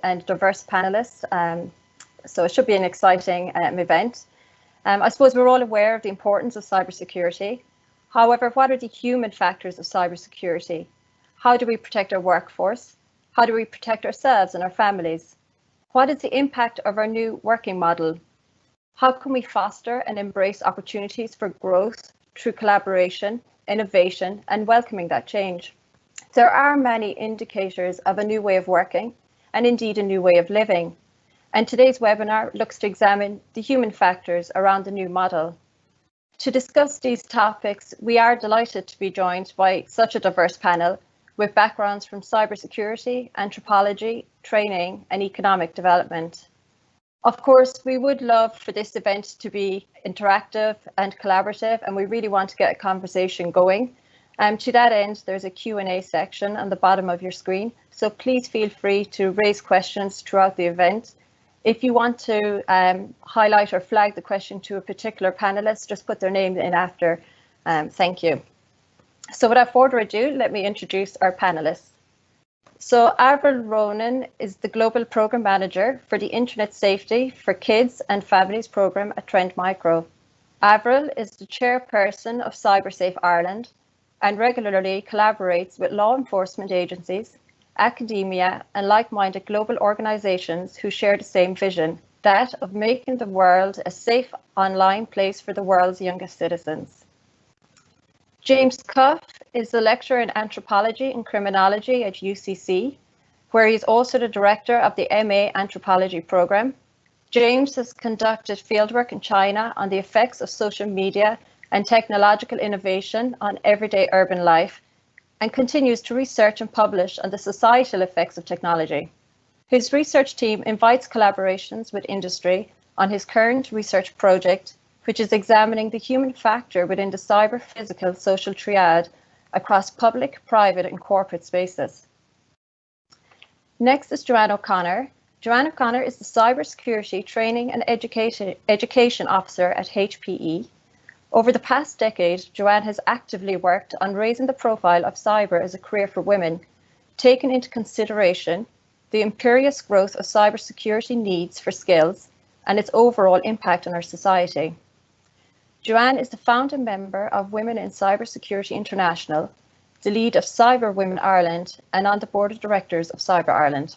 and diverse panelists. So it should be an exciting event. I suppose we're all aware of the importance of cybersecurity. However, what are the human factors of cybersecurity? How do we protect our workforce? How do we protect ourselves and our families? What is the impact of our new working model? How can we foster and embrace opportunities for growth through collaboration, innovation, and welcoming that change? There are many indicators of a new way of working and indeed a new way of living. And today's webinar looks to examine the human factors around the new model. To discuss these topics, we are delighted to be joined by such a diverse panel with backgrounds from cybersecurity, anthropology, training, and economic development. Of course, we would love for this event to be interactive and collaborative, and we really want to get a conversation going. To that end, there's a Q&A section on the bottom of your screen, so please feel free to raise questions throughout the event. If you want to highlight or flag the question to a particular panelist, just put their name in after. Thank you. So without further ado, let me introduce our panelists. So Avril Ronan is the Global Program Manager for the Internet Safety for Kids and Families Programme at Trend Micro. Avril is the chairperson of CyberSafe Ireland and regularly collaborates with law enforcement agencies, academia, and like-minded global organisations who share the same vision, that of making the world a safe online place for the world's youngest citizens. James Cuffe is the lecturer in Anthropology and Criminology at UCC, where he is also the director of the MA Anthropology programme. James has conducted fieldwork in China on the effects of social media and technological innovation on everyday urban life, and continues to research and publish on the societal effects of technology. His research team invites collaborations with industry on his current research project, which is examining the human factor within the cyber-physical social triad across public, private, and corporate spaces. Next is Joanne O'Connor. Joanne O'Connor is the Cybersecurity Training and Education Officer at HPE. Over the past decade, Joanne has actively worked on raising the profile of cyber as a career for women, taking into consideration the imperious growth of cybersecurity needs for skills and its overall impact on our society. Joanne is the founding member of Women in Cybersecurity International, the lead of Cyber Women Ireland, and on the board of directors of Cyber Ireland.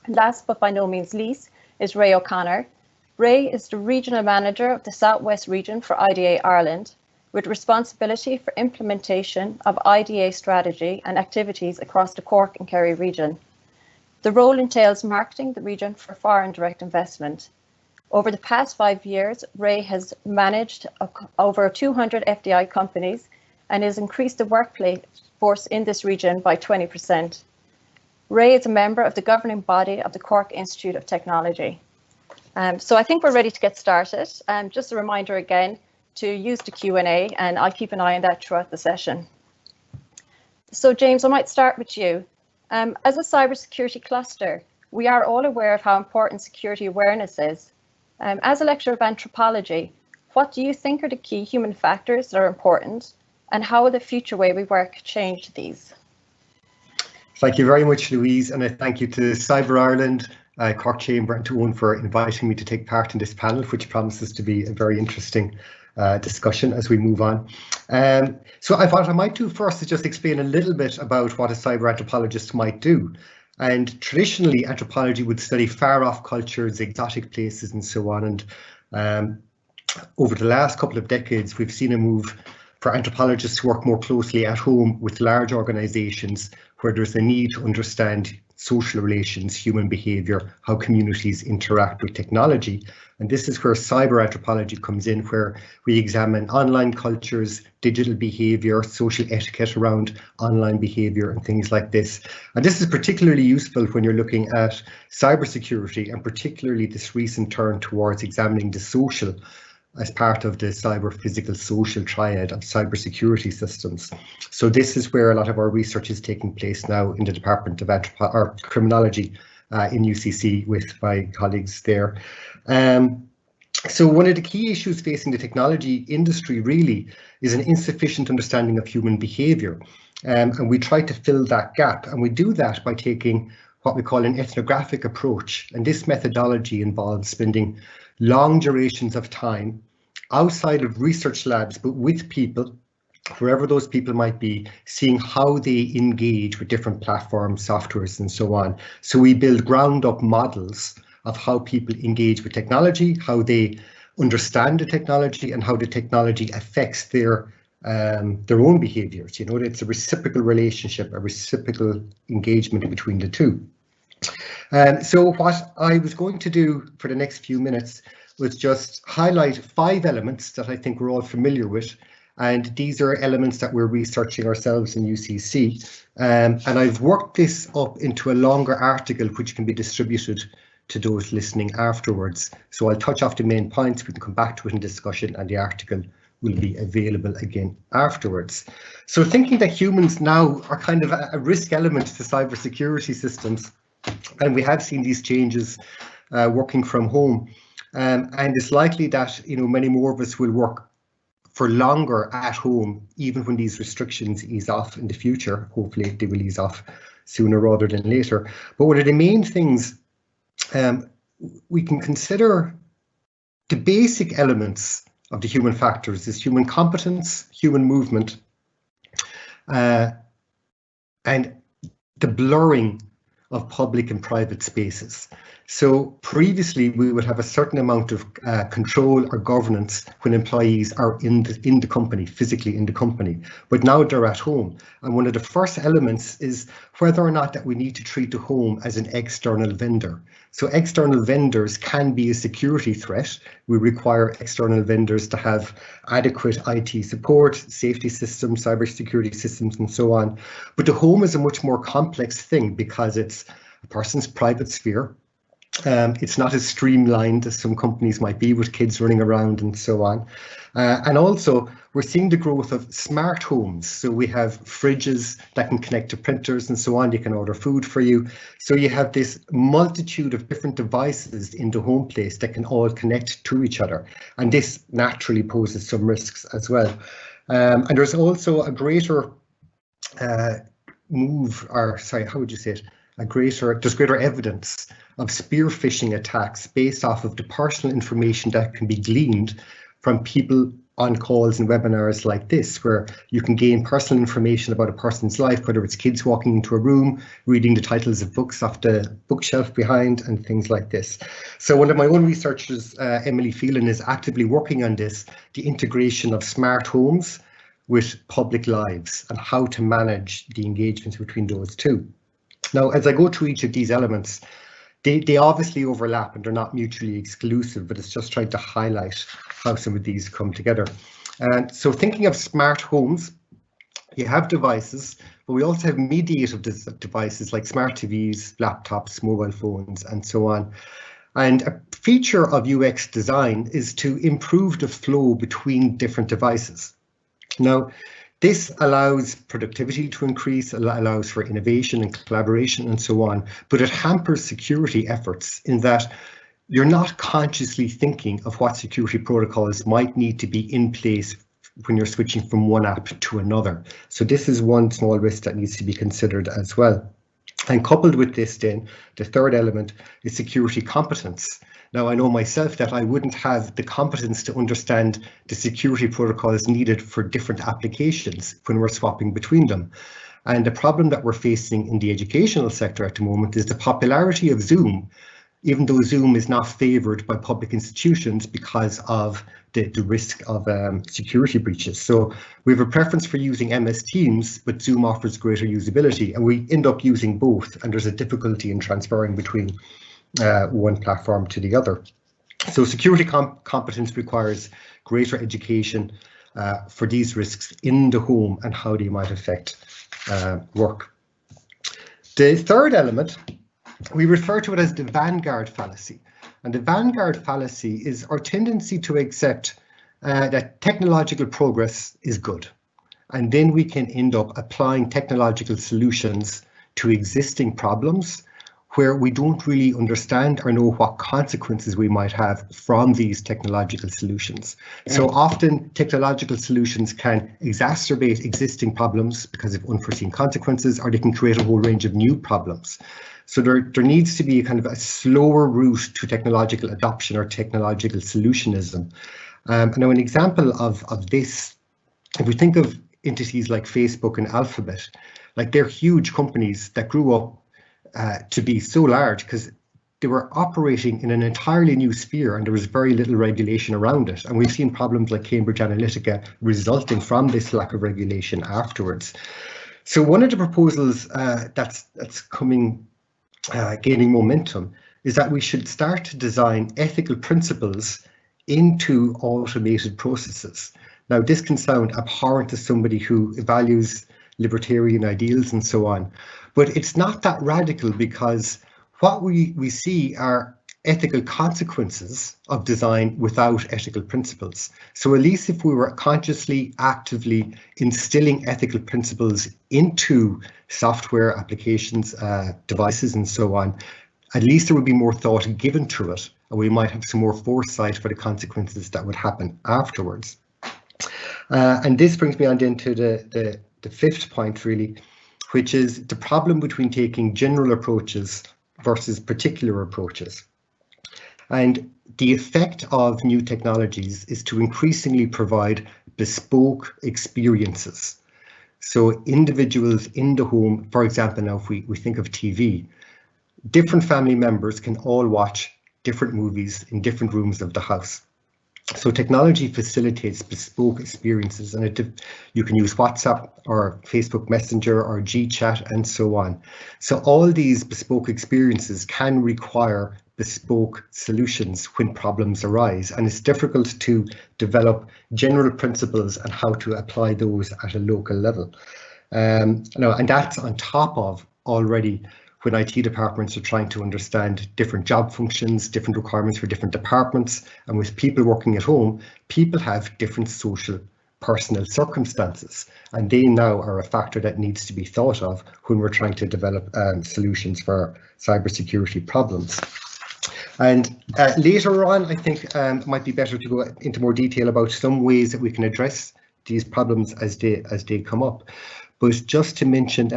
Last but by no means least is Ray O'Connor. Ray is the Regional Manager of the Southwest Region for IDA Ireland, with responsibility for implementation of IDA strategy and activities across the Cork and Kerry region. The role entails marketing the region for foreign direct investment. Over the past 5 years, Ray has managed over 200 FDI companies and has increased the workforce in this region by 20%. Ray is a member of the governing body of the Cork Institute of Technology. So I think we're ready to get started. Just a reminder again to use the Q&A, and I'll keep an eye on that throughout the session. So James, I might start with you. As a cybersecurity cluster, we are all aware of how important security awareness is. As a lecturer of anthropology, what do you think are the key human factors that are important, and how will the future way we work change these? Thank you very much, Louise, and a thank you to Cyber Ireland, Cork Chamber, and to Owen for inviting me to take part in this panel, which promises to be a very interesting discussion as we move on. So I thought I might do first is just explain a little bit about what a cyber anthropologist might do. And traditionally, anthropology would study far-off cultures, exotic places, and so on. And over the last couple of decades, we've seen a move for anthropologists to work more closely at home with large organisations where there's a need to understand social relations, human behaviour, how communities interact with technology. And this is where cyber anthropology comes in, where we examine online cultures, digital behaviour, social etiquette around online behaviour and things like this. And this is particularly useful when you're looking at cybersecurity, and particularly this recent turn towards examining the social as part of the cyber physical social triad of cybersecurity systems. So this is where a lot of our research is taking place now in the Department of Criminology in UCC with my colleagues there. So one of the key issues facing the technology industry really is an insufficient understanding of human behaviour. And we try to fill that gap, and we do that by taking what we call an ethnographic approach. And this methodology involves spending long durations of time outside of research labs, but with people, wherever those people might be, seeing how they engage with different platforms, softwares, and so on. So we build ground-up models of how people engage with technology, how they understand the technology, and how the technology affects their own behaviors. You know, it's a reciprocal relationship, a reciprocal engagement between the two. So what I was going to do for the next few minutes was just highlight 5 elements that I think we're all familiar with. And these are elements that we're researching ourselves in UCC. And I've worked this up into a longer article, which can be distributed to those listening afterwards. So I'll touch off the main points, we can come back to it in discussion, and the article will be available again afterwards. So thinking that humans now are kind of a risk element to cybersecurity systems, and we have seen these changes working from home, and it's likely that, you know, many more of us will work for longer at home, even when these restrictions ease off in the future. Hopefully they will ease off sooner rather than later. But one of the main things we can consider, the basic elements of the human factors is human competence, human movement, and the blurring of public and private spaces. So previously we would have a certain amount of control or governance when employees are in the company, physically in the company, but now they're at home. And one of the first elements is whether or not that we need to treat the home as an external vendor. So external vendors can be a security threat. We require external vendors to have adequate IT support, safety systems, cybersecurity systems, and so on. But the home is a much more complex thing because it's a person's private sphere. It's not as streamlined as some companies might be, with kids running around and so on. And also, we're seeing the growth of smart homes. So we have fridges that can connect to printers and so on. You can order food for you. So you have this multitude of different devices in the home place that can all connect to each other. And this naturally poses some risks as well. And there's also a greater there's greater evidence of spear phishing attacks based off of the personal information that can be gleaned from people on calls and webinars like this, where you can gain personal information about a person's life, whether it's kids walking into a room, reading the titles of books off the bookshelf behind, and things like this. So one of my own researchers, Emily Phelan, is actively working on this, the integration of smart homes with public lives and how to manage the engagements between those two. Now, as I go through each of these elements, they obviously overlap and they're not mutually exclusive, but it's just trying to highlight how some of these come together. And so thinking of smart homes, you have devices, but we also have mediative devices like smart TVs, laptops, mobile phones, and so on. And a feature of UX design is to improve the flow between different devices. Now, this allows productivity to increase, allows for innovation and collaboration and so on, but it hampers security efforts in that you're not consciously thinking of what security protocols might need to be in place when you're switching from one app to another. So this is one small risk that needs to be considered as well. And coupled with this then, the third element is security competence. Now, I know myself that I wouldn't have the competence to understand the security protocols needed for different applications when we're swapping between them. And the problem that we're facing in the educational sector at the moment is the popularity of Zoom, even though Zoom is not favoured by public institutions because of the risk of security breaches. So we have a preference for using MS Teams, but Zoom offers greater usability, and we end up using both, and there's a difficulty in transferring between one platform to the other. So security competence requires greater education for these risks in the home and how they might affect work. The third element, we refer to it as the vanguard fallacy. And the vanguard fallacy is our tendency to accept that technological progress is good. And then we can end up applying technological solutions to existing problems, where we don't really understand or know what consequences we might have from these technological solutions. So often technological solutions can exacerbate existing problems because of unforeseen consequences, or they can create a whole range of new problems. So there needs to be a kind of a slower route to technological adoption or technological solutionism. Now, an example of this, if we think of entities like Facebook and Alphabet, like they're huge companies that grew up to be so large because they were operating in an entirely new sphere and there was very little regulation around it. And we've seen problems like Cambridge Analytica resulting from this lack of regulation afterwards. So one of the proposals that's coming, gaining momentum, is that we should start to design ethical principles into automated processes. Now, this can sound abhorrent to somebody who values libertarian ideals and so on, but it's not that radical, because what we see are ethical consequences of design without ethical principles. So at least if we were consciously, actively instilling ethical principles into software applications, devices and so on, at least there would be more thought given to it, and we might have some more foresight for the consequences that would happen afterwards. And this brings me on into the fifth point, really, which is the problem between taking general approaches versus particular approaches. And the effect of new technologies is to increasingly provide bespoke experiences. So individuals in the home, for example, now if we think of TV, different family members can all watch different movies in different rooms of the house. So technology facilitates bespoke experiences, and you can use WhatsApp or Facebook Messenger or GChat and so on. So all these bespoke experiences can require bespoke solutions when problems arise, and it's difficult to develop general principles and how to apply those at a local level. And that's on top of already when IT departments are trying to understand different job functions, different requirements for different departments, and with people working at home, people have different social, personal circumstances, and they now are a factor that needs to be thought of when we're trying to develop solutions for cybersecurity problems. And later on, I think it might be better to go into more detail about some ways that we can address these problems as they come up. But just to mention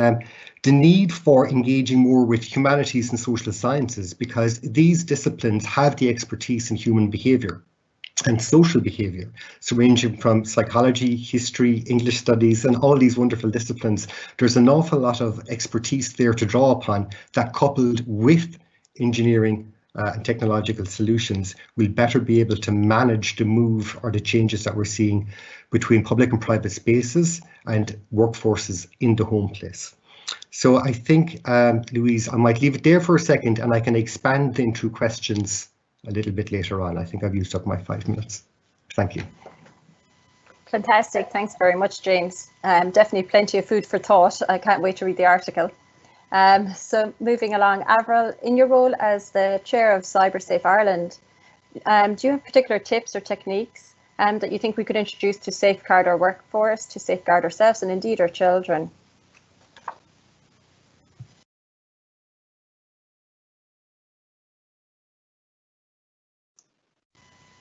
the need for engaging more with humanities and social sciences, because these disciplines have the expertise in human behaviour and social behaviour. So ranging from psychology, history, English studies, and all these wonderful disciplines, there's an awful lot of expertise there to draw upon that, coupled with engineering and technological solutions, will better be able to manage the move or the changes that we're seeing between public and private spaces and workforces in the home place. So I think, Louise, I might leave it there for a second, and I can expand into questions a little bit later on. I think I've used up my 5 minutes. Thank you. Fantastic. Thanks very much, James. Definitely plenty of food for thought. I can't wait to read the article. So moving along, Avril, in your role as the chair of CyberSafe Ireland, do you have particular tips or techniques that you think we could introduce to safeguard our workforce, to safeguard ourselves and indeed our children?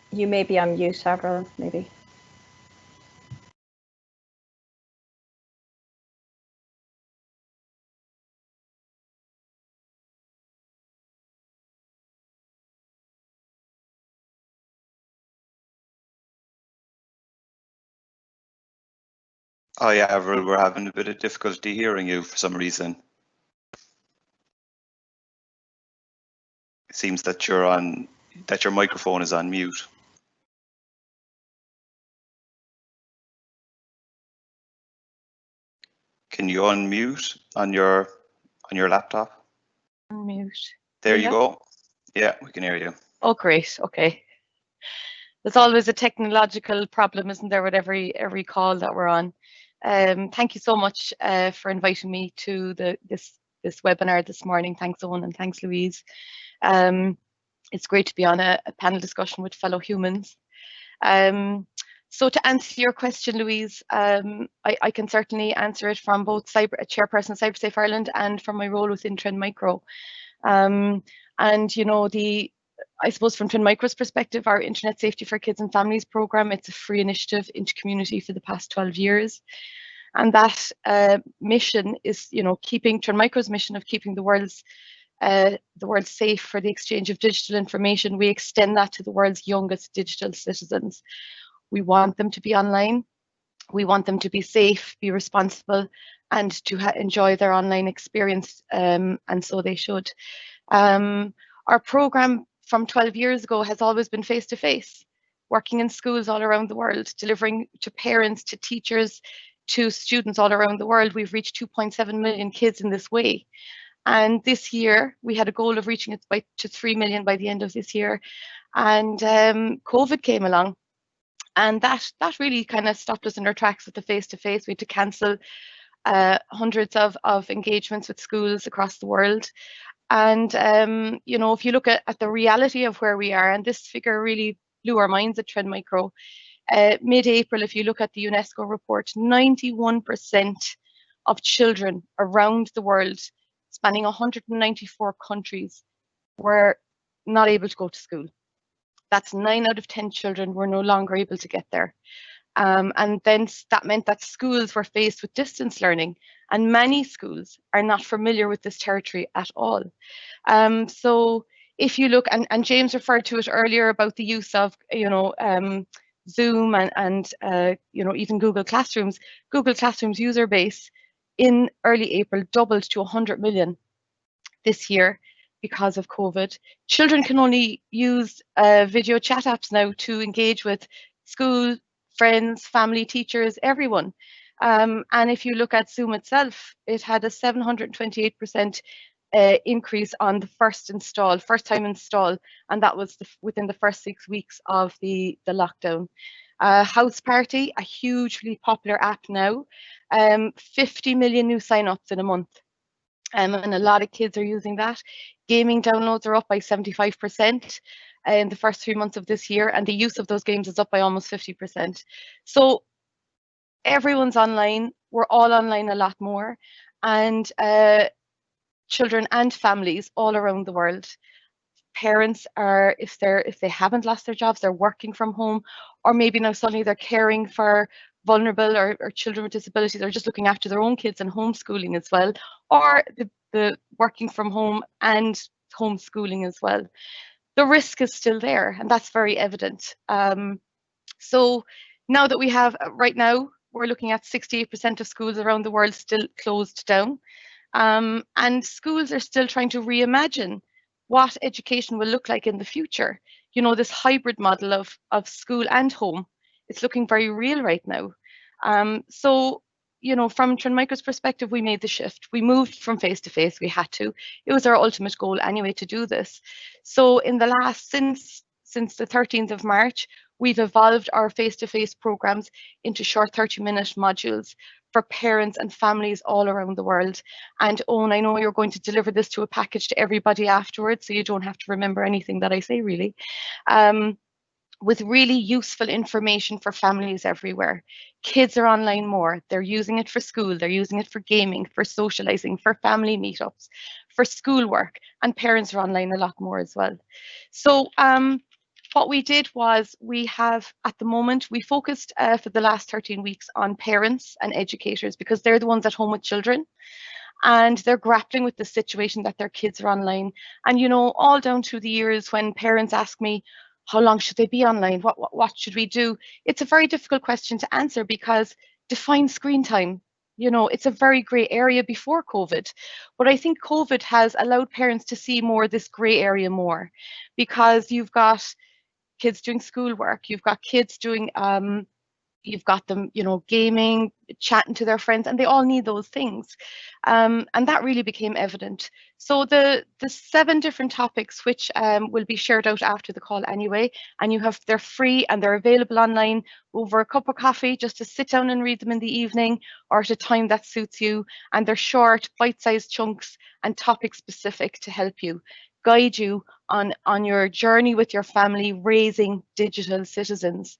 You may be on mute, Avril, maybe. Oh yeah, Avril, we're having a bit of difficulty hearing you for some reason. It seems that your microphone is on mute. Can you unmute on your laptop? Unmute. There you go. Yeah, we can hear you. Oh, great. Okay. There's always a technological problem, isn't there, with every call that we're on. Thank you so much for inviting me to this webinar this morning. Thanks, Owen, and thanks, Louise. It's great to be on a panel discussion with fellow humans. So to answer your question, Louise, I can certainly answer it from both chairperson of CyberSafe Ireland and from my role within Trend Micro. And you know, I suppose from Twin Micro's perspective, our Internet Safety for Kids and Families program, it's a free initiative into community for the past 12 years. And that mission is, you know, keeping Twin Micro's mission of keeping the world safe for the exchange of digital information. We extend that to the world's youngest digital citizens. We want them to be online. We want them to be safe, be responsible, and to enjoy their online experience, and so they should. Our program from 12 years ago has always been face-to-face, working in schools all around the world, delivering to parents, to teachers, to students all around the world. We've reached 2.7 million kids in this way. And this year, we had a goal of reaching it to 3 million by the end of this year. And COVID came along. And that really kind of stopped us in our tracks with the face-to-face. We had to cancel hundreds of engagements with schools across the world. And, you know, if you look at the reality of where we are, and this figure really blew our minds at Twin Micro, mid-April, if you look at the UNESCO report, 91% of children around the world, spanning 194 countries, were not able to go to school. That's 9 out of 10 children were no longer able to get there. And then that meant that schools were faced with distance learning, and many schools are not familiar with this territory at all. So if you look, and James referred to it earlier about the use of, you know, Zoom and you know, even Google Classrooms. Google Classrooms user base in early April doubled to 100 million this year because of COVID. Children can only use video chat apps now to engage with school, friends, family, teachers, everyone. And if you look at Zoom itself, it had a 728% increase on the first time install, and that was within the first 6 weeks of the lockdown. House Party, a hugely popular app now, 50 million new sign-ups in a month. And a lot of kids are using that. Gaming downloads are up by 75% in the first 3 months of this year, and the use of those games is up by almost 50%. So everyone's online. We're all online a lot more, and children and families all around the world. Parents are, if they haven't lost their jobs, they're working from home, or maybe now suddenly they're caring for vulnerable or children with disabilities, or just looking after their own kids and homeschooling as well, or the working from home and homeschooling as well. The risk is still there, and that's very evident. So now that we have, right now, we're looking at 68% of schools around the world still closed down. And schools are still trying to reimagine what education will look like in the future. You know, this hybrid model of school and home, it's looking very real right now. So, you know, from Twin Micro's perspective, we made the shift. We moved from face-to-face, we had to. It was our ultimate goal anyway to do this. So in the last, since the 13th of March, we've evolved our face-to-face programs into short 30-minute modules for parents and families all around the world. And Owen, I know you're going to deliver this to a package to everybody afterwards, so you don't have to remember anything that I say, really. With really useful information for families everywhere. Kids are online more. They're using it for school. They're using it for gaming, for socializing, for family meetups, for schoolwork, and parents are online a lot more as well. So what we did was we have, at the moment, we focused for the last 13 weeks on parents and educators, because they're the ones at home with children, and they're grappling with the situation that their kids are online. And, you know, all down through the years when parents ask me, how long should they be online? What should we do? It's a very difficult question to answer, because define screen time. You know, it's a very grey area before COVID. But I think COVID has allowed parents to see more this grey area more, because you've got kids doing schoolwork, you've got kids doing, you've got them, you know, gaming, chatting to their friends, and they all need those things. And that really became evident. So the 7 different topics, which will be shared out after the call anyway, and they're free and they're available online over a cup of coffee, just to sit down and read them in the evening or at a time that suits you. And they're short, bite-sized chunks and topic specific to help you, guide you on your journey with your family raising digital citizens.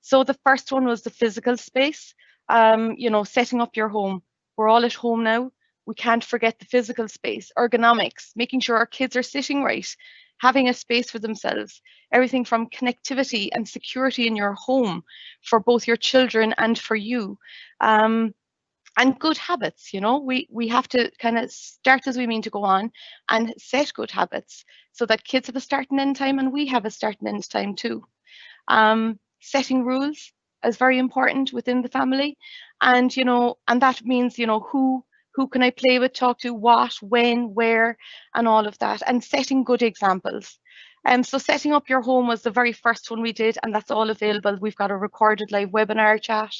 So the first one was the physical space, you know, setting up your home. We're all at home now. We can't forget the physical space, ergonomics, making sure our kids are sitting right, having a space for themselves, everything from connectivity and security in your home for both your children and for you. And good habits, you know, we have to kind of start as we mean to go on and set good habits so that kids have a start and end time and we have a start and end time too. Setting rules is very important within the family, and you know, and that means, you know, who can I play with, talk to, what, when, where, and all of that, and setting good examples. So setting up your home was the very first one we did, and that's all available. We've got a recorded live webinar chat,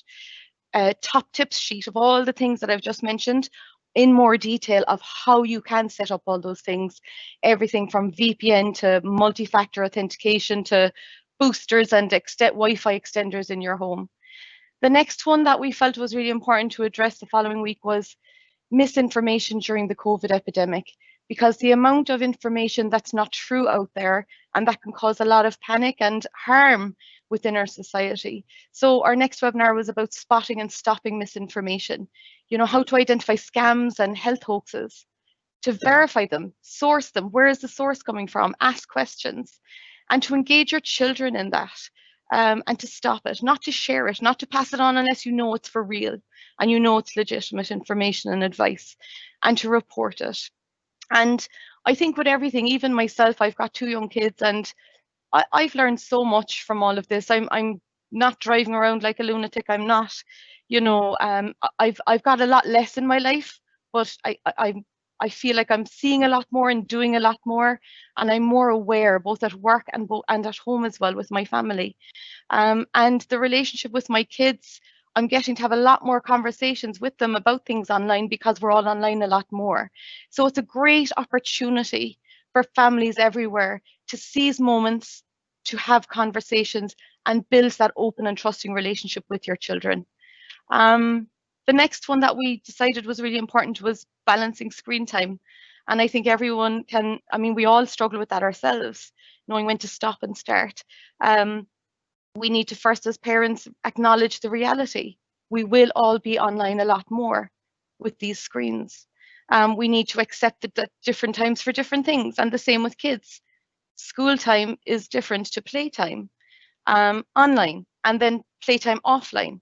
a top tips sheet of all the things that I've just mentioned in more detail of how you can set up all those things, everything from VPN to multi-factor authentication to boosters and Wi-Fi extenders in your home. The next one that we felt was really important to address the following week was misinformation during the COVID epidemic, because the amount of information that's not true out there, and that can cause a lot of panic and harm within our society. So our next webinar was about spotting and stopping misinformation, you know, how to identify scams and health hoaxes, to verify them, source them, where is the source coming from, ask questions, and to engage your children in that, and to stop it, not to share it, not to pass it on unless you know it's for real and you know it's legitimate information and advice, and to report it. And I think with everything, even myself, I've got 2 young kids, and I've learned so much from all of this. I'm not driving around like a lunatic. I'm not, you know, I've got a lot less in my life, but I feel like I'm seeing a lot more and doing a lot more, and I'm more aware both at work and at home as well with my family. And the relationship with my kids, I'm getting to have a lot more conversations with them about things online because we're all online a lot more. So it's a great opportunity for families everywhere to seize moments, to have conversations and build that open and trusting relationship with your children. The next one that we decided was really important was balancing screen time. And I think everyone can, I mean, we all struggle with that ourselves, knowing when to stop and start. We need to first, as parents, acknowledge the reality. We will all be online a lot more with these screens. We need to accept that different times for different things, and the same with kids. School time is different to playtime online, and then playtime offline.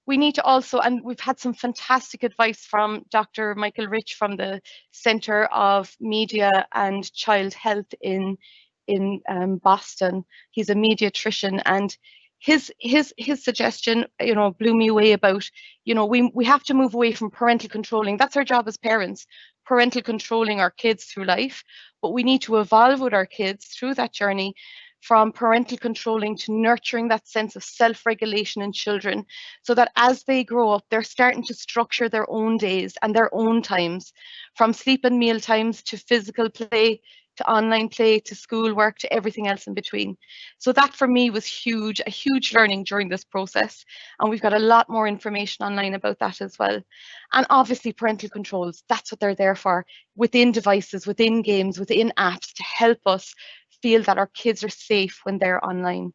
We need to also, and we've had some fantastic advice from Dr. Michael Rich from the Center of Media and Child Health in Boston. He's a mediatrician, and his suggestion, you know, blew me away about, you know, we have to move away from parental controlling. That's our job as parents, parental controlling our kids through life, but we need to evolve with our kids through that journey from parental controlling to nurturing that sense of self-regulation in children, so that as they grow up, they're starting to structure their own days and their own times, from sleep and meal times to physical play, to online play, to schoolwork, to everything else in between. So that for me was huge, a huge learning during this process. And we've got a lot more information online about that as well. And obviously parental controls, that's what they're there for, within devices, within games, within apps, to help us feel that our kids are safe when they're online.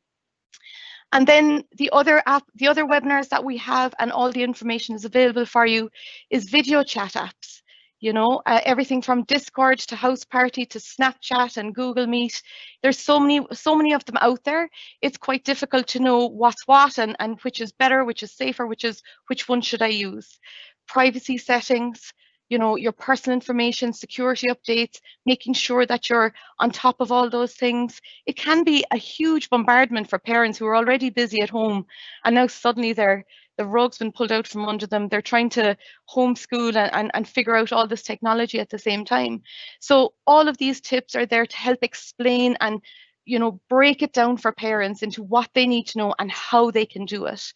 And then the other webinars that we have, and all the information is available for you, is video chat apps. You know, everything from Discord to House Party to Snapchat and Google Meet. There's so many of them out there. It's quite difficult to know what's what and which is better, which is safer, which one should I use. Privacy settings, you know, your personal information, security updates, making sure that you're on top of all those things. It can be a huge bombardment for parents who are already busy at home, and now suddenly the rug's been pulled out from under them. They're trying to homeschool and figure out all this technology at the same time. So all of these tips are there to help explain and, you know, break it down for parents into what they need to know and how they can do it.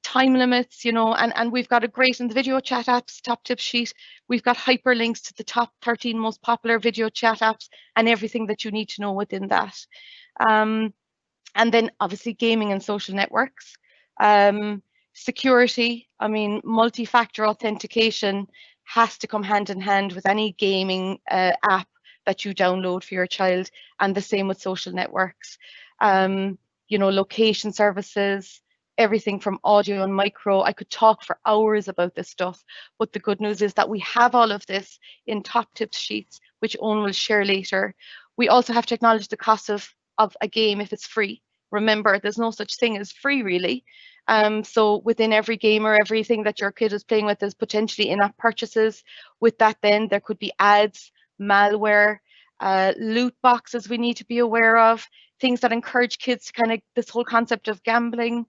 Time limits, you know, and we've got a great, in the video chat apps top tip sheet, we've got hyperlinks to the top 13 most popular video chat apps and everything that you need to know within that. And then obviously gaming and social networks. Security, I mean, multi-factor authentication has to come hand in hand with any gaming app that you download for your child, and the same with social networks. You know, location services, everything from audio and micro. I could talk for hours about this stuff, but the good news is that we have all of this in top tips sheets, which Owen will share later. We also have to acknowledge the cost of a game if it's free. Remember, there's no such thing as free, really. So within every game or everything that your kid is playing with, there's potentially in-app purchases. With that, then there could be ads, malware, loot boxes we need to be aware of, things that encourage kids to kind of this whole concept of gambling,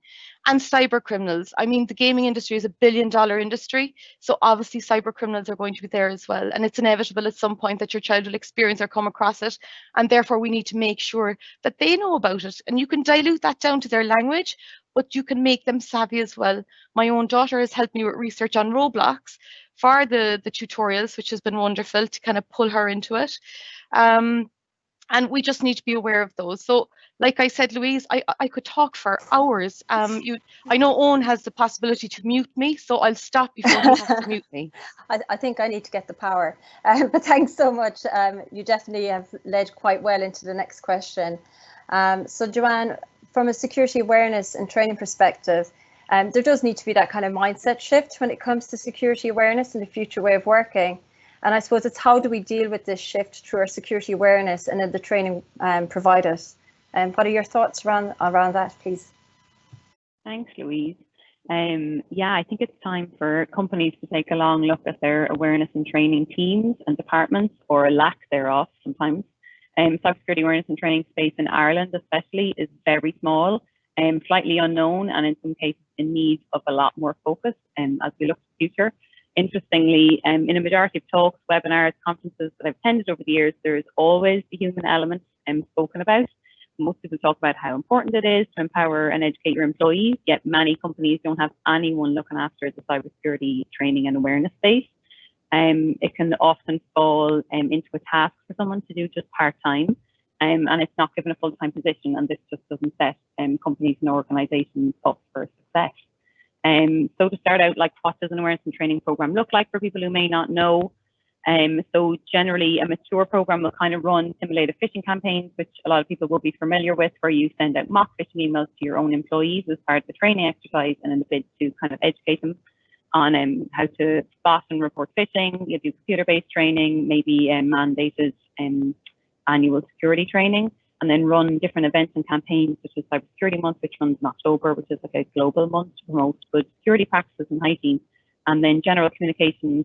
and cyber criminals. I mean, the gaming industry is $1 billion industry, so obviously cyber criminals are going to be there as well, and it's inevitable at some point that your child will experience or come across it, and therefore we need to make sure that they know about it. And you can dilute that down to their language, but you can make them savvy as well. My own daughter has helped me with research on Roblox for the tutorials, which has been wonderful to kind of pull her into it. And we just need to be aware of those. So like I said, Louise, I could talk for hours. I know Owen has the possibility to mute me, so I'll stop before he has to mute me. I think I need to get the power, but thanks so much. You definitely have led quite well into the next question. So Joanne, from a security awareness and training perspective, there does need to be that kind of mindset shift when it comes to security awareness and the future way of working. And I suppose it's how do we deal with this shift through our security awareness and then the training provided. And what are your thoughts around that, please? Thanks, Louise. Yeah, I think it's time for companies to take a long look at their awareness and training teams and departments, or lack thereof sometimes. Cybersecurity awareness and training space in Ireland especially is very small, slightly unknown, and in some cases in need of a lot more focus as we look to the future. Interestingly, in a majority of talks, webinars, conferences that I've attended over the years, there's always the human element spoken about. Most people talk about how important it is to empower and educate your employees, yet many companies don't have anyone looking after the cybersecurity training and awareness space. It can often fall into a task for someone to do just part-time, and it's not given a full-time position, and this just doesn't set companies and organizations up for success. So to start out, like, what does an awareness and training program look like for people who may not know? So generally, a mature program will kind of run simulated phishing campaigns, which a lot of people will be familiar with, where you send out mock phishing emails to your own employees as part of the training exercise, and in the bid to kind of educate them on how to spot and report phishing. You do computer-based training, maybe mandated annual security training, and then run different events and campaigns, such as Cybersecurity Month, which runs in October, which is like a global month to promote good security practices and hygiene. And then general communications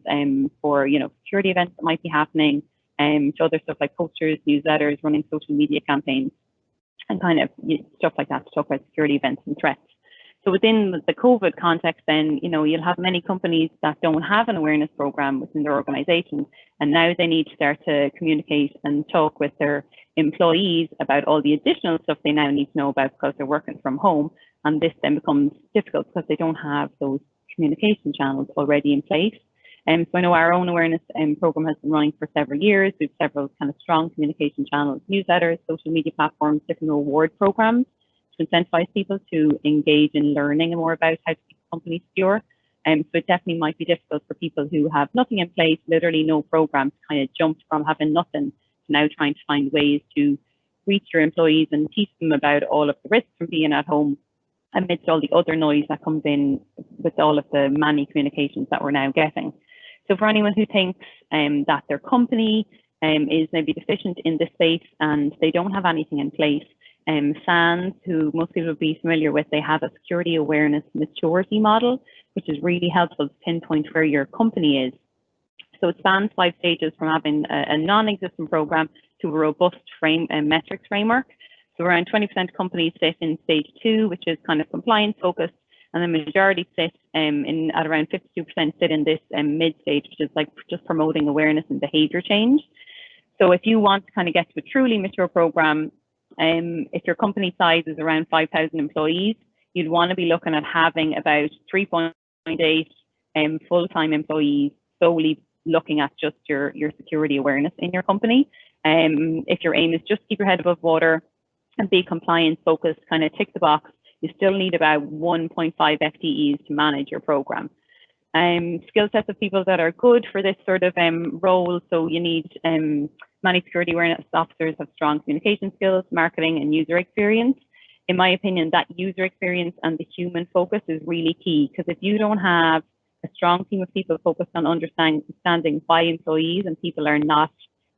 for, you know, security events that might be happening, to other stuff like posters, newsletters, running social media campaigns, and kind of stuff like that to talk about security events and threats. So within the COVID context, then, you know, you'll have many companies that don't have an awareness program within their organization, and now they need to start to communicate and talk with their employees about all the additional stuff they now need to know about because they're working from home. And this then becomes difficult because they don't have those communication channels already in place. So I know our own awareness program has been running for several years. We have several kind of strong communication channels, newsletters, social media platforms, different reward programs to incentivize people to engage in learning more about how to keep the company secure. So it definitely might be difficult for people who have nothing in place, literally no program, to kind of jump from having nothing to now trying to find ways to reach your employees and teach them about all of the risks from being at home amidst all the other noise that comes in with all of the many communications that we're now getting. So for anyone who thinks that their company is maybe deficient in this space and they don't have anything in place, SANS, who most people will be familiar with, they have a security awareness maturity model, which is really helpful to pinpoint where your company is. So it spans 5 stages, from having a non-existent program to a robust metrics framework. So around 20% of companies sit in stage 2, which is kind of compliance focused, and the majority sit at around 52% sit in this mid stage, which is like just promoting awareness and behavior change. So if you want to kind of get to a truly mature program, if your company size is around 5,000 employees, you'd want to be looking at having about 3.8 full-time employees solely looking at just your security awareness in your company. If your aim is just keep your head above water and be compliance focused, kind of tick the box, you still need about 1.5 FTEs to manage your program. Skill sets of people that are good for this sort of role. So you need many security awareness officers have strong communication skills, marketing and user experience. in my opinion, that user experience and the human focus is really key, because if you don't have a strong team of people focused on understanding why employees and people are not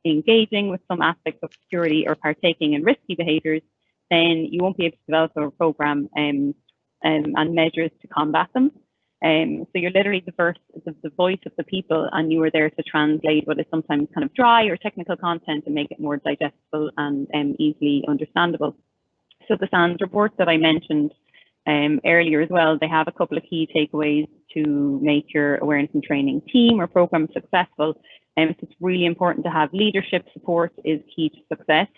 engaging with some aspects of security or partaking in risky behaviours, then you won't be able to develop a program and measures to combat them. So you're literally the voice of the people, and you are there to translate what is sometimes kind of dry or technical content and make it more digestible and easily understandable. So the SANS report that I mentioned earlier as well, they have a couple of key takeaways to make your awareness and training team or program successful. So it's really important to have leadership support is key to success.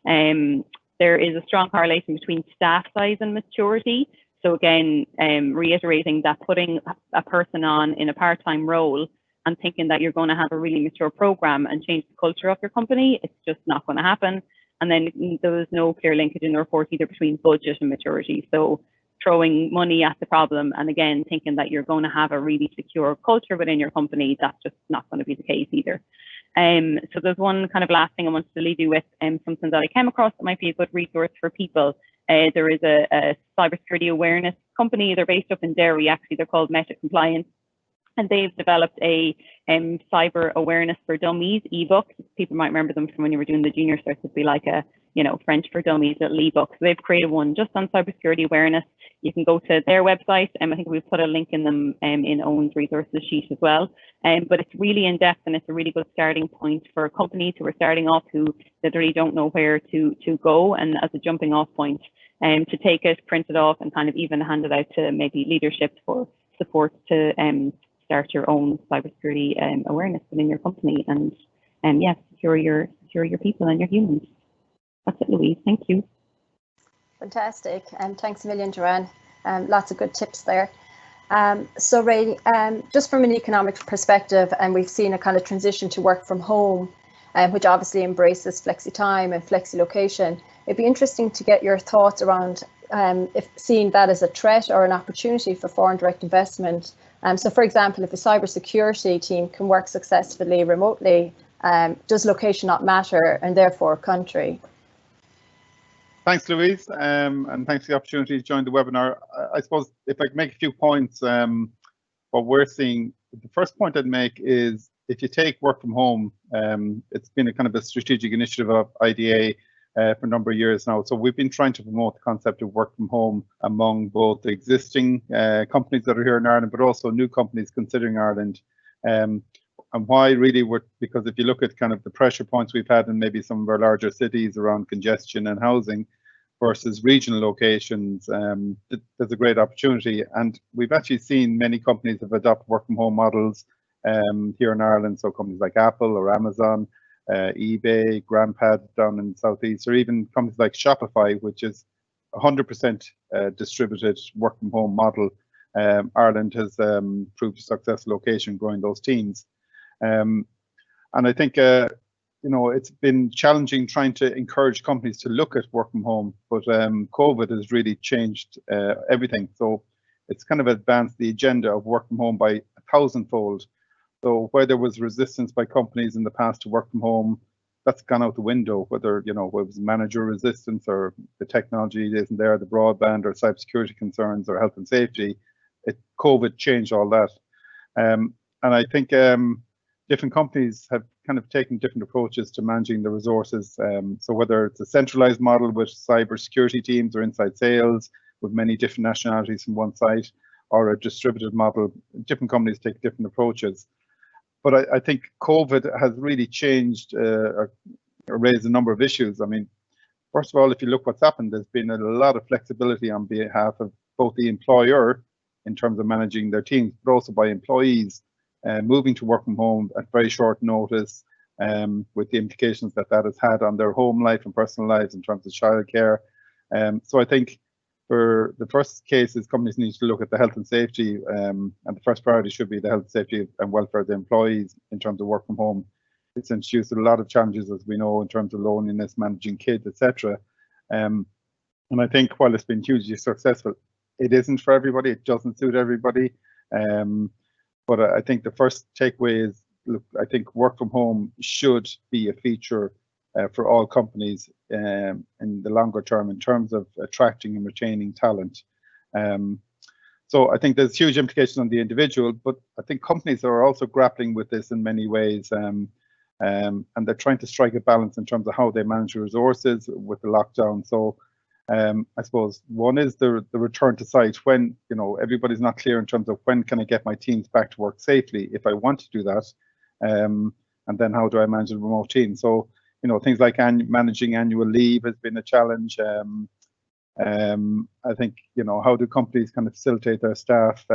There is a strong correlation between staff size and maturity. So again, reiterating that putting a person on in a part-time role and thinking that you're going to have a really mature program and change the culture of your company, it's just not going to happen. And then there was no clear linkage in the report either between budget and maturity. So throwing money at the problem and again, thinking that you're going to have a really secure culture within your company, that's just not going to be the case either. So there's one kind of last thing I wanted to leave you with, something that I came across that might be a good resource for people. There is a cybersecurity awareness company. They're based up in Derry, actually. They're called Meta Compliance. And they've developed a cyber awareness for dummies ebook. People might remember them from when you were doing the junior cert. It'd be like a, French for dummies little ebook. So they've created one just on cybersecurity awareness. You can go to their website, and I think we've put a link in them in Owen's resources sheet as well. But it's really in depth, and it's a really good starting point for companies who are starting off who literally don't know where to go, and as a jumping off point, to take it, print it off, and kind of even hand it out to maybe leadership for support to start your own cybersecurity awareness within your company, and yeah, secure your people and your humans. That's it, Louise. Thank you. Fantastic, and thanks a million, Joanne. Lots of good tips there. So Ray, just from an economic perspective, and we've seen a kind of transition to work from home, which obviously embraces flexi time and flexi location. It'd be interesting to get your thoughts around if seeing that as a threat or an opportunity for foreign direct investment. So for example, if a cybersecurity team can work successfully remotely, does location not matter, and therefore country? Thanks, Louise, and thanks for the opportunity to join the webinar. I suppose if I could make a few points, what we're seeing, the first point I'd make is if you take work from home, it's been a kind of a strategic initiative of IDA for a number of years now. So we've been trying to promote the concept of work from home among both the existing companies that are here in Ireland, but also new companies considering Ireland. And why really because if you look at kind of the pressure points we've had in maybe some of our larger cities around congestion and housing versus regional locations, there's a great opportunity. And we've actually seen many companies have adopted work from home models here in Ireland. So companies like Apple or Amazon, eBay, Grandpad down in the Southeast, or even companies like Shopify, which is 100% distributed work from home model. Ireland has proved a successful location growing those teams. And I think, it's been challenging trying to encourage companies to look at work from home, but COVID has really changed everything. So it's kind of advanced the agenda of work from home by 1,000-fold. So where there was resistance by companies in the past to work from home, that's gone out the window, whether, it was manager resistance or the technology isn't there, the broadband or cybersecurity concerns or health and safety. COVID changed all that. And I think different companies have kind of taken different approaches to managing the resources. So whether it's a centralized model with cybersecurity teams or inside sales with many different nationalities from one site, or a distributed model, different companies take different approaches. But I think COVID has really changed or raised a number of issues. I mean, first of all, if you look what's happened, there's been a lot of flexibility on behalf of both the employer in terms of managing their teams, but also by employees moving to work from home at very short notice, with the implications that has had on their home life and personal lives in terms of childcare. So I think for the first case is companies need to look at the health and safety, and the first priority should be the health, safety and welfare of the employees in terms of work from home. It's introduced a lot of challenges, as we know, in terms of loneliness, managing kids, etc. And I think while it's been hugely successful, it isn't for everybody. It doesn't suit everybody. But I think the first takeaway is, look, I think work from home should be a feature for all companies in the longer term in terms of attracting and retaining talent. So I think there's huge implications on the individual, but I think companies are also grappling with this in many ways, and they're trying to strike a balance in terms of how they manage resources with the lockdown. So I suppose one is the return to site, when everybody's not clear in terms of when can I get my teams back to work safely if I want to do that, and then how do I manage a remote team. So things like managing annual leave has been a challenge. I think how do companies kind of facilitate their staff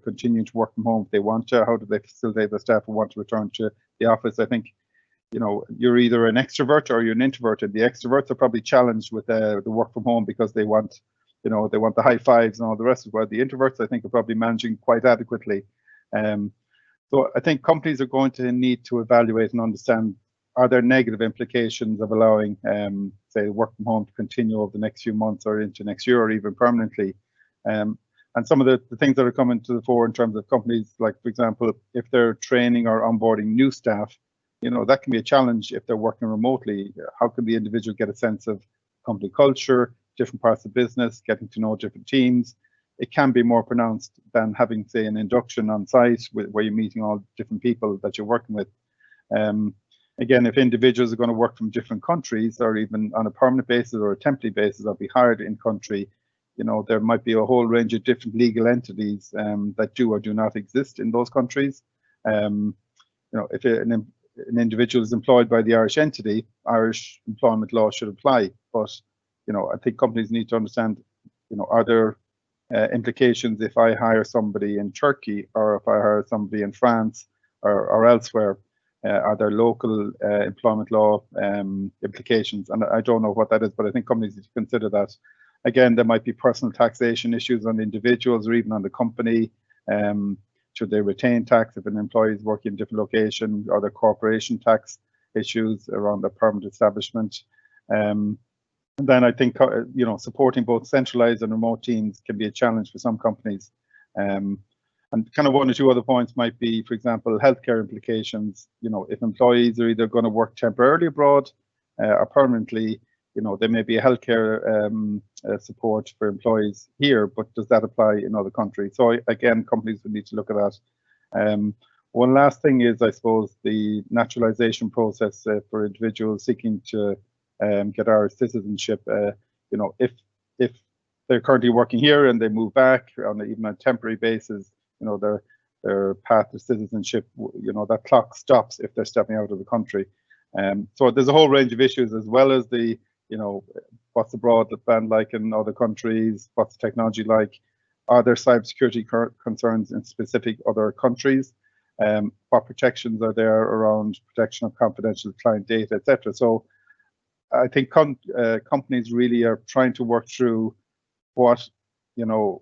continuing to work from home if they want to? How do they facilitate their staff who want to return to the office? I think you're either an extrovert or you're an introvert, and the extroverts are probably challenged with the work from home because they want they want the high fives and all the rest of it, while the introverts I think are probably managing quite adequately. So I think companies are going to need to evaluate and understand, are there negative implications of allowing say work from home to continue over the next few months or into next year or even permanently. And some of the things that are coming to the fore in terms of companies, like for example, if they're training or onboarding new staff, that can be a challenge if they're working remotely. How can the individual get a sense of company culture, different parts of business, getting to know different teams? It can be more pronounced than having, say, an induction on site where you're meeting all different people that you're working with. Again, if individuals are going to work from different countries, or even on a permanent basis or a temporary basis, or be hired in country, there might be a whole range of different legal entities that do or do not exist in those countries. If an individual is employed by the Irish entity, Irish employment law should apply. But I think companies need to understand, are there implications if I hire somebody in Turkey, or if I hire somebody in France or elsewhere? Are there local employment law implications? And I don't know what that is, but I think companies need to consider that. Again, there might be personal taxation issues on individuals or even on the company. Should they retain tax if an employee is working in a different location? Are there corporation tax issues around the permanent establishment? And then I think supporting both centralized and remote teams can be a challenge for some companies. And kind of one or two other points might be, for example, healthcare implications. If employees are either going to work temporarily abroad or permanently, there may be a healthcare support for employees here, but does that apply in other countries? So again, companies would need to look at that. One last thing is, I suppose, the naturalization process for individuals seeking to get Irish citizenship. If they're currently working here and they move back on even a temporary basis, their path to citizenship, that clock stops if they're stepping out of the country. So there's a whole range of issues, as well as the, what's the broadband like in other countries? What's the technology like? Are there cybersecurity concerns in specific other countries? What protections are there around protection of confidential client data, etc.? So I think companies really are trying to work through what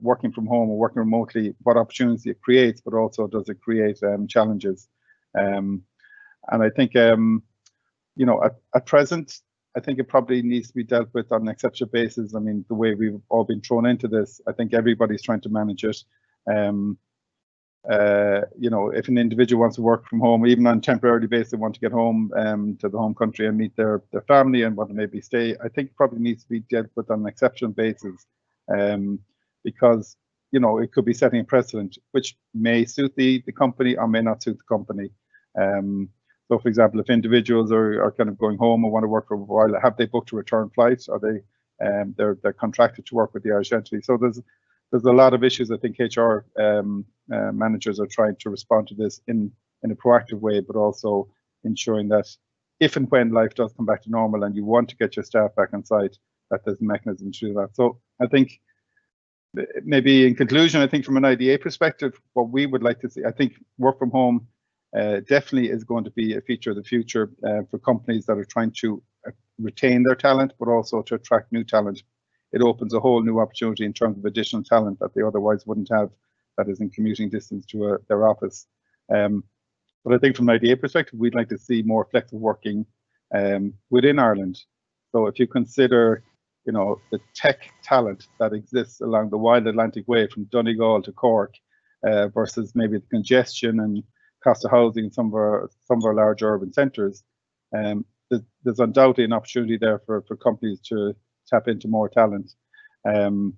working from home or working remotely, what opportunities it creates, but also does it create challenges. And I think, at present, I think it probably needs to be dealt with on an exceptional basis. I mean, the way we've all been thrown into this, I think everybody's trying to manage it. If an individual wants to work from home, even on a temporary basis, they want to get home to the home country and meet their family and want to maybe stay, I think it probably needs to be dealt with on an exceptional basis. Because it could be setting a precedent which may suit the company or may not suit the company. So for example, if individuals are kind of going home and want to work for a while, have they booked a return flight? Are they're contracted to work with the Irish entity? So there's a lot of issues. I think HR managers are trying to respond to this in a proactive way, but also ensuring that if and when life does come back to normal and you want to get your staff back on site, that there's a mechanism to do that. So I think, maybe in conclusion, I think from an IDA perspective, what we would like to see, I think work from home definitely is going to be a feature of the future for companies that are trying to retain their talent, but also to attract new talent. It opens a whole new opportunity in terms of additional talent that they otherwise wouldn't have, that is in commuting distance to their office. But I think from an IDA perspective, we'd like to see more flexible working within Ireland. So if you consider the tech talent that exists along the wide Atlantic Way from Donegal to Cork versus maybe the congestion and cost of housing in some of our large urban centres, there's undoubtedly an opportunity there for companies to tap into more talent. And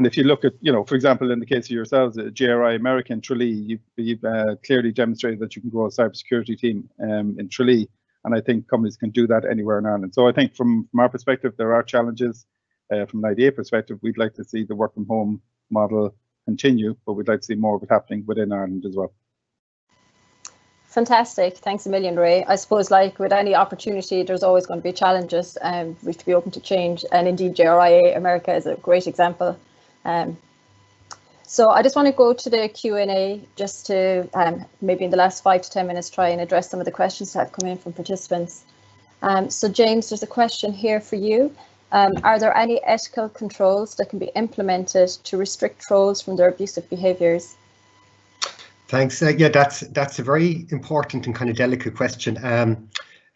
if you look at, for example, in the case of yourselves, JRI America in Tralee, you've clearly demonstrated that you can grow a cybersecurity team in Tralee, and I think companies can do that anywhere in Ireland. So I think from our perspective, there are challenges. From an IDA perspective, we'd like to see the work from home model continue, but we'd like to see more of it happening within Ireland as well. Fantastic. Thanks a million, Ray. I suppose, like with any opportunity, there's always going to be challenges, and we have to be open to change. And indeed, JRIA America is a great example. So I just want to go to the Q&A just to maybe in the last 5 to 10 minutes try and address some of the questions that have come in from participants. So James, there's a question here for you. Are there any ethical controls that can be implemented to restrict trolls from their abusive behaviours? Thanks. Yeah, that's a very important and kind of delicate question.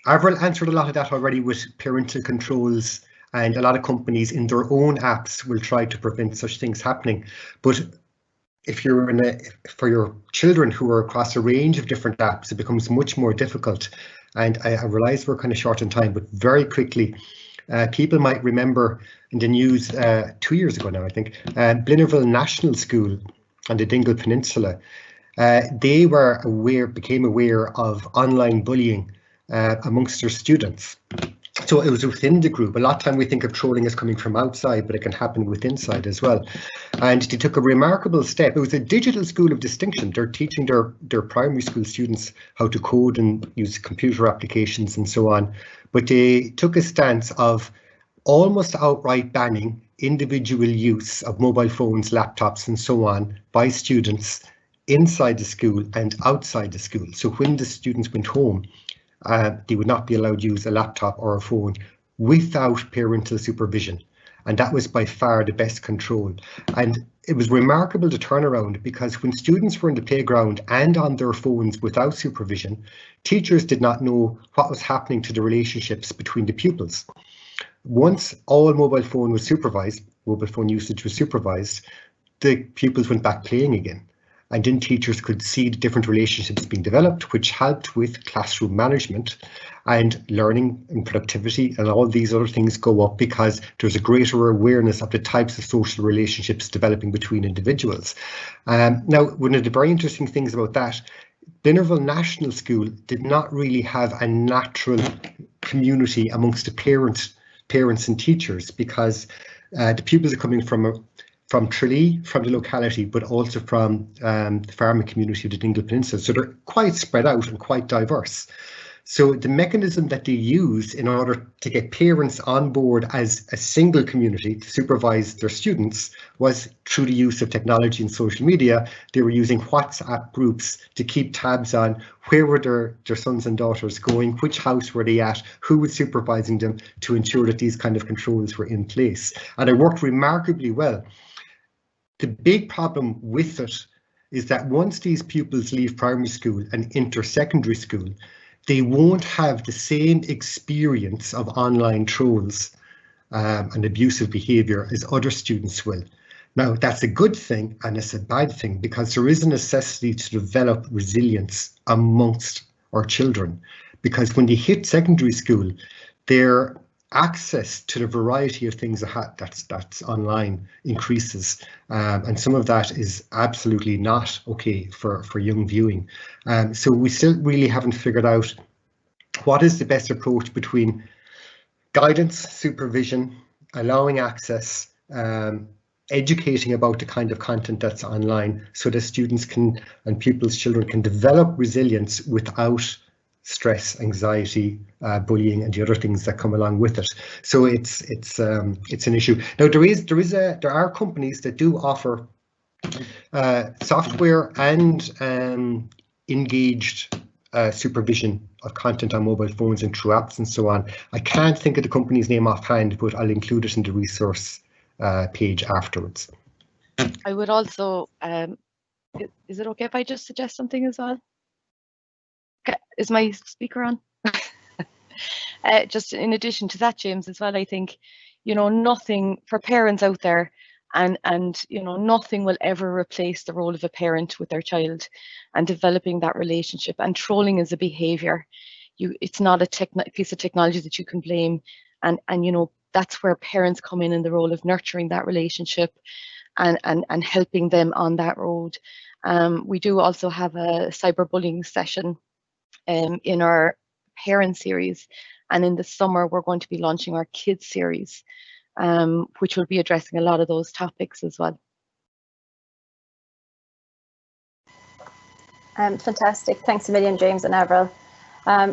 Avril answered a lot of that already with parental controls, and a lot of companies in their own apps will try to prevent such things happening. But if you're for your children who are across a range of different apps, it becomes much more difficult. And I realise we're kind of short on time, but very quickly, people might remember in the news 2 years ago now, I think, Blinnerville National School on the Dingle Peninsula. They became aware of online bullying amongst their students. So it was within the group. A lot of time we think of trolling as coming from outside, but it can happen within inside as well. And they took a remarkable step. It was a digital school of distinction. They're teaching their primary school students how to code and use computer applications and so on. But they took a stance of almost outright banning individual use of mobile phones, laptops and so on by students inside the school and outside the school. So when the students went home, they would not be allowed to use a laptop or a phone without parental supervision. And that was by far the best control. And it was remarkable to turn around, because when students were in the playground and on their phones without supervision, teachers did not know what was happening to the relationships between the pupils. Once all mobile phone usage was supervised, the pupils went back playing again. And then teachers could see the different relationships being developed, which helped with classroom management, and learning and productivity and all these other things go up because there's a greater awareness of the types of social relationships developing between individuals. Now, one of the very interesting things about that, Blinnerville National School did not really have a natural community amongst the parents and teachers, because the pupils are coming from Tralee, from the locality, but also from the farming community of the Dingle Peninsula. So they're quite spread out and quite diverse. So the mechanism that they used in order to get parents on board as a single community to supervise their students was through the use of technology and social media. They were using WhatsApp groups to keep tabs on where were their sons and daughters going, which house were they at, who was supervising them, to ensure that these kind of controls were in place. And it worked remarkably well. The big problem with it is that once these pupils leave primary school and enter secondary school, they won't have the same experience of online trolls and abusive behaviour as other students will. Now, that's a good thing and it's a bad thing, because there is a necessity to develop resilience amongst our children, because when they hit secondary school, their access to the variety of things that's online increases, and some of that is absolutely not okay for young viewing. So we still really haven't figured out what is the best approach between guidance, supervision, allowing access, educating about the kind of content that's online, so that students can and pupils, children can develop resilience without stress, anxiety, bullying, and the other things that come along with it. So it's an issue. Now there are companies that do offer software and engaged supervision of content on mobile phones and through apps and so on. I can't think of the company's name offhand, but I'll include it in the resource page afterwards. I would also, is it okay if I just suggest something as well? Is my speaker on? Just in addition to that, James, as well, I think, nothing for parents out there, and nothing will ever replace the role of a parent with their child and developing that relationship. And trolling is a behaviour. it's not a piece of technology that you can blame, and that's where parents come in the role of nurturing that relationship and helping them on that road. We do also have a cyberbullying session in our parent series, and in the summer we're going to be launching our kids series, which will be addressing a lot of those topics as well. Fantastic. Thanks a million, James and Avril.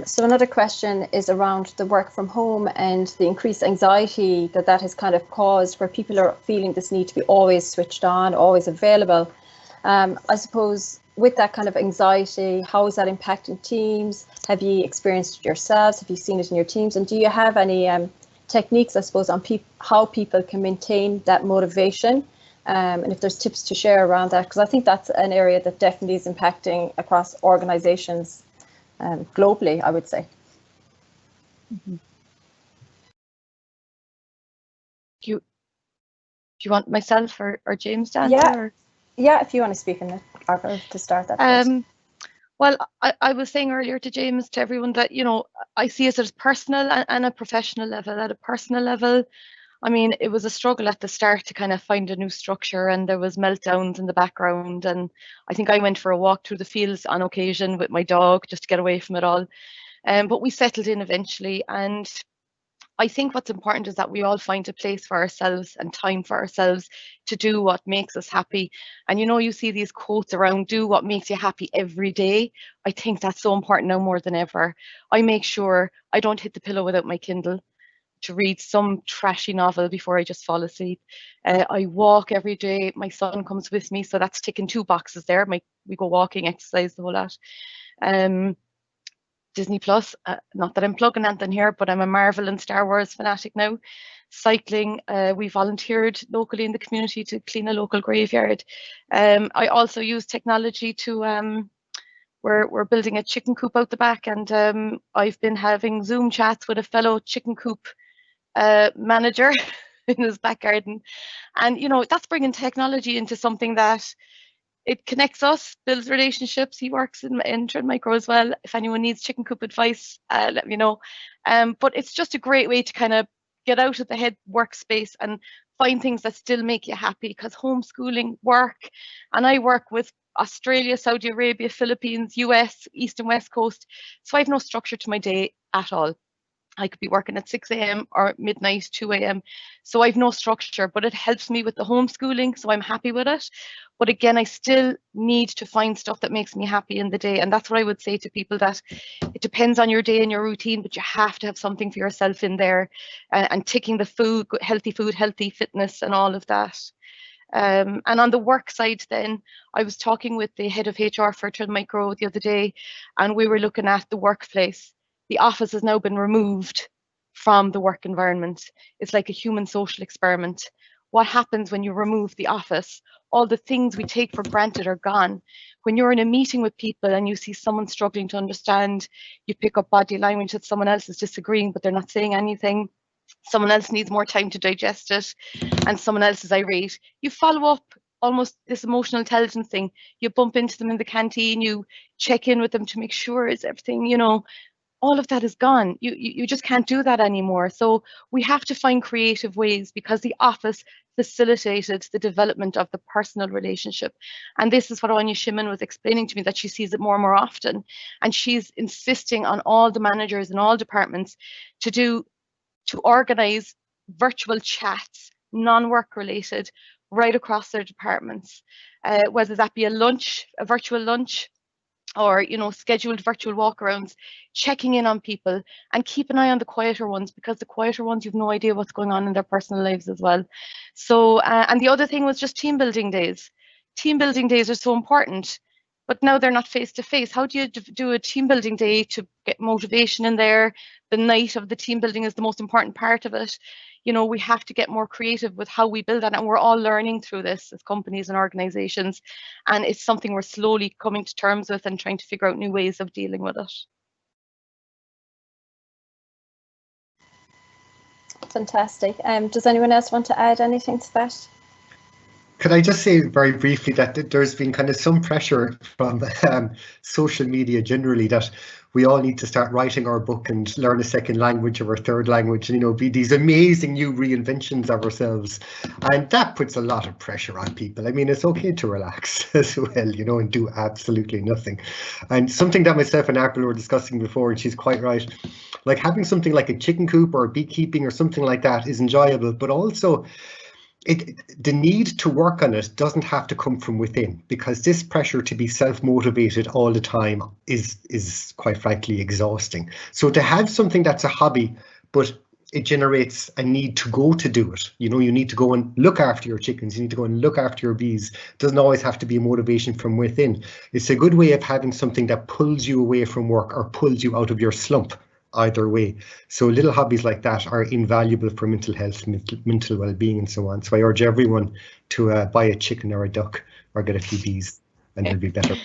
So another question is around the work from home and the increased anxiety that has kind of caused, where people are feeling this need to be always switched on, always available. I suppose with that kind of anxiety, how is that impacting teams? Have you experienced it yourselves? Have you seen it in your teams? And do you have any techniques, I suppose, on how people can maintain that motivation? And if there's tips to share around that, because I think that's an area that definitely is impacting across organizations globally, I would say. Mm-hmm. Do you want myself or James to answer? Yeah, if you want to speak in it, Avril, to start that. Well, I was saying earlier to James, to everyone, that I see it as personal and a professional level. At a personal level, I mean, it was a struggle at the start to kind of find a new structure, and there was meltdowns in the background. And I think I went for a walk through the fields on occasion with my dog just to get away from it all. But we settled in eventually. And I think what's important is that we all find a place for ourselves and time for ourselves to do what makes us happy. And you see these quotes around, do what makes you happy every day. I think that's so important now more than ever. I make sure I don't hit the pillow without my Kindle to read some trashy novel before I just fall asleep. I walk every day. My son comes with me, so that's ticking 2 boxes there. We go walking, exercise, the whole lot. Disney Plus, not that I'm plugging anything here, but I'm a Marvel and Star Wars fanatic now. Cycling, we volunteered locally in the community to clean a local graveyard. I also use technology to, we're building a chicken coop out the back, and I've been having Zoom chats with a fellow chicken coop manager in his back garden. And, that's bringing technology into something that it connects us, builds relationships. He works in Trend Micro as well. If anyone needs chicken coop advice, let me know. But it's just a great way to kind of get out of the head workspace and find things that still make you happy, because homeschooling, work, and I work with Australia, Saudi Arabia, Philippines, US, East and West Coast. So I have no structure to my day at all. I could be working at 6 a.m. or midnight, 2 a.m. So I've no structure, but it helps me with the homeschooling, so I'm happy with it. But again, I still need to find stuff that makes me happy in the day. And that's what I would say to people, that it depends on your day and your routine, but you have to have something for yourself in there, and ticking the food, healthy fitness and all of that. And on the work side then, I was talking with the head of HR for Trend Micro the other day, and we were looking at the workplace. The office has now been removed from the work environment. It's like a human social experiment. What happens when you remove the office? All the things we take for granted are gone. When you're in a meeting with people and you see someone struggling to understand, you pick up body language that someone else is disagreeing, but they're not saying anything. Someone else needs more time to digest it, and someone else is irate. You follow up, almost this emotional intelligence thing. You bump into them in the canteen, you check in with them to make sure is everything, all of that is gone. You just can't do that anymore. So we have to find creative ways, because the office facilitated the development of the personal relationship. And this is what Anya Shimon was explaining to me, that she sees it more and more often. And she's insisting on all the managers in all departments to organize virtual chats, non-work related, right across their departments, whether that be a virtual lunch, or scheduled virtual walkarounds, checking in on people, and keep an eye on the quieter ones, because the quieter ones, you've no idea what's going on in their personal lives as well. So and the other thing was just team building days. Team building days are so important, but now they're not face to face. How do you do a team building day to get motivation in there? The night of the team building is the most important part of it. We have to get more creative with how we build that, and we're all learning through this as companies and organizations, and it's something we're slowly coming to terms with and trying to figure out new ways of dealing with it. Fantastic. Does anyone else want to add anything to that? Could I just say very briefly that there's been kind of some pressure from social media generally that we all need to start writing our book and learn a second language or a third language, and, you know, be these amazing new reinventions of ourselves. And that puts a lot of pressure on people. I mean, it's okay to relax as well, you know, and do absolutely nothing. And something that myself and Avril were discussing before, and she's quite right, like having something like a chicken coop or beekeeping or something like that is enjoyable, but also the need to work on it doesn't have to come from within, because this pressure to be self-motivated all the time is quite frankly exhausting. So to have something that's a hobby, but it generates a need to go to do it. You know, you need to go and look after your chickens, you need to go and look after your bees. It doesn't always have to be a motivation from within. It's a good way of having something that pulls you away from work or pulls you out of your slump. Either way. So little hobbies like that are invaluable for mental health, mental well-being and so on. So I urge everyone to buy a chicken or a duck or get a few bees, and they'll be better.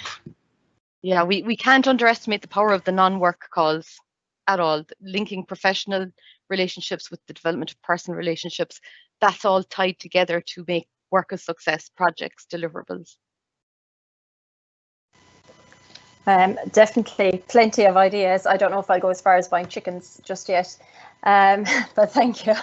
Yeah, we can't underestimate the power of the non-work cause at all. Linking professional relationships with the development of personal relationships, that's all tied together to make work a success, projects, deliverables. Definitely plenty of ideas. I don't know if I'll go as far as buying chickens just yet, but thank you.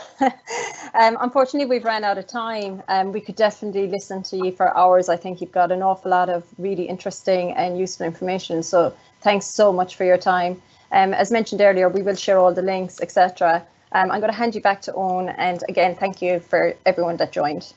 Unfortunately, we've run out of time. We could definitely listen to you for hours. I think you've got an awful lot of really interesting and useful information. So thanks so much for your time. As mentioned earlier, we will share all the links, etc. I'm going to hand you back to Owen. And again, thank you for everyone that joined.